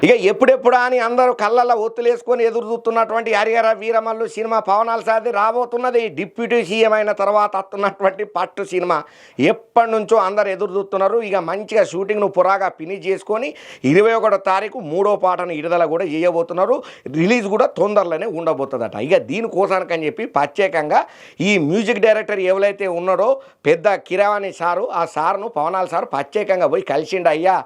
ఇక ఎప్పుడెప్పుడా అని అందరూ కళ్ళల్లో ఒత్తులేసుకొని ఎదురు చూస్తున్నటువంటి హరిహర వీరమల్లు సినిమా పవనాల సాది రాబోతున్నది. డిప్యూటీ సీఎం అయిన తర్వాత వస్తున్నటువంటి పట్టు సినిమా ఎప్పటి నుంచో అందరు ఎదురు చూస్తున్నారు. ఇక మంచిగా షూటింగ్ను పురాగా ఫినిష్ చేసుకొని 21వ తారీఖు 3వ పాటను విడుదల కూడా చేయబోతున్నారు. రిలీజ్ కూడా తొందరలోనే ఉండబోతుందట. ఇక దీనికోసానికని చెప్పి ప్రత్యేకంగా ఈ మ్యూజిక్ డైరెక్టర్ ఎవరైతే ఉన్నాడో పెద్ద కిరవాణి సారు, ఆ సార్ను పవనాల సార్ ప్రత్యేకంగా పోయి కలిసిండు. అయ్యా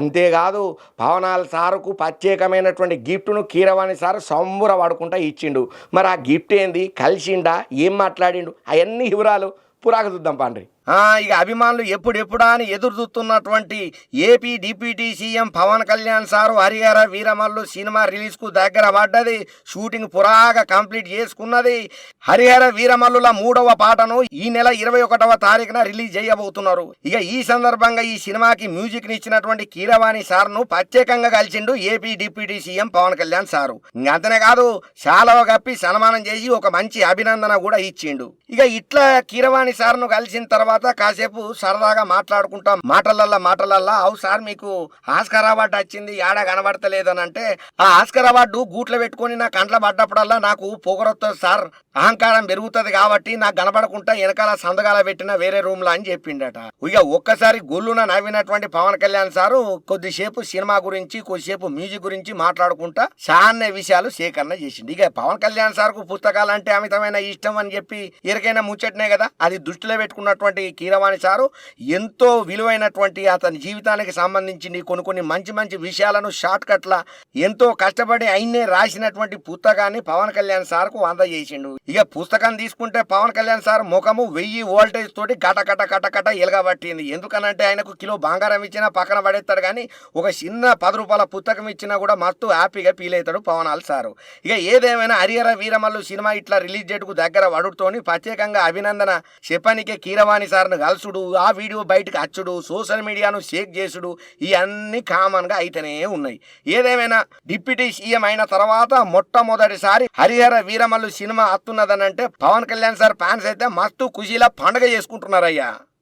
అంతేకాదు పవనాల సారుకు ప్రత్యేకమైనటువంటి గిఫ్ట్ను కీరవాణి సార్ సంబుర పడుకుంటా ఇచ్చిండు. మరి ఆ గిఫ్ట్ ఏంది, కలిసిండా, ఏం మాట్లాడిండు, అవన్నీ వివరాలు పురాగా చూద్దాం పండ్రి. ఇక అభిమానులు ఎప్పుడెప్పుడా అని ఎదురు చూస్తున్నటువంటి AP deputy CM Pawan Kalyan sir Harihara Veeramallu cinema రిలీజ్కు దగ్గర పడ్డది. షూటింగ్ పురాగా కంప్లీట్ చేసుకున్నది. హరిహర వీరమల్లుల 3వ పాటను ఈ నెల 21వ తారీఖున రిలీజ్ చేయబోతున్నారు. ఇక ఈ సందర్భంగా ఈ సినిమాకి మ్యూజిక్ ఇచ్చినటువంటి కీరవాణి సార్ను ప్రత్యేకంగా కలిసిండు AP deputy CM Pawan Kalyan sir. అంతనే కాదు, శాలవ కప్పి సన్మానం చేసి ఒక మంచి అభినందన కూడా ఇచ్చిండు. ఇక ఇట్లా కీరవాణి సార్ను కలిసిన తర్వాత కాసేపు సరదాగా మాట్లాడుకుంటాం. మాటలల్లా అవు సార్ మీకు ఆస్కార్ అవార్డు వచ్చింది, ఏడా కనబడతలేదని అంటే, ఆ ఆస్కార్ అవార్డు గూట్లో పెట్టుకొని నా కంట్లో పడ్డప్పుడల్లా నాకు పొగరొస్తుంది సార్, అహంకారం పెరుగుతుంది కాబట్టి నాకు కనబడకుండా వెనకాల సందగాల పెట్టిన వేరే రూమ్ లో అని చెప్పిండట. ఇక ఒక్కసారి గొల్లున నవ్వినటువంటి పవన్ కళ్యాణ్ సారు కొద్దిసేపు సినిమా గురించి కొద్దిసేపు మ్యూజిక్ గురించి మాట్లాడుకుంటా చాలా విషయాలు సేకరణ చేసిండు. ఇక పవన్ కళ్యాణ్ సార్ కు పుస్తకాలు అంటే అమితమైన ఇష్టం అని చెప్పి ఎరికైనా ముచ్చటనే కదా, అది దృష్టిలో పెట్టుకున్నటువంటి కీరవాణి సారు ఎంతో విలువైనటువంటి అతని జీవితానికి సంబంధించి కొన్ని మంచి విషయాలను షార్ట్ కట్ల ఎంతో కష్టపడి అయినే రాసినటువంటి పుస్తకాన్ని పవన్ కళ్యాణ్ సార్ కు అందజేసిండు. ఇక పుస్తకం తీసుకుంటే పవన్ కళ్యాణ్ సార్ ముఖము 1000 వోల్టేజ్ తోటి కట ఎలగబట్టింది. ఎందుకనంటే ఆయనకు కిలో బంగారం ఇచ్చినా పక్కన పడేస్తాడు, కానీ ఒక చిన్న 10 రూపాయల పుస్తకం ఇచ్చినా కూడా మస్తు హ్యాపీగా ఫీల్ అవుతాడు పవనాల్ సారు. ఇక ఏదేమైనా హరిహర వీరమల్లు సినిమా ఇట్లా రిలీజ్ డేట్ కు దగ్గర వడుతోని ప్రత్యేకంగా అభినందన చెప్పనికే కీరవాణి సార్ను కలుసుడు, ఆ వీడియో బయటకు అచ్చుడు, సోషల్ మీడియాను షేక్ చేసుడు, ఇవన్నీ కామన్ గా అయితేనే ఉన్నాయి. ఏదేమైనా డిప్యూటీ సీఎం అయిన తర్వాత మొట్టమొదటిసారి హరిహర వీరమల్లు సినిమా అత్తున్నదనంటే పవన్ కళ్యాణ్ సార్ ఫ్యాన్స్ అయితే మస్తు ఖుషీలా పండుగ చేసుకుంటున్నారయ్యా.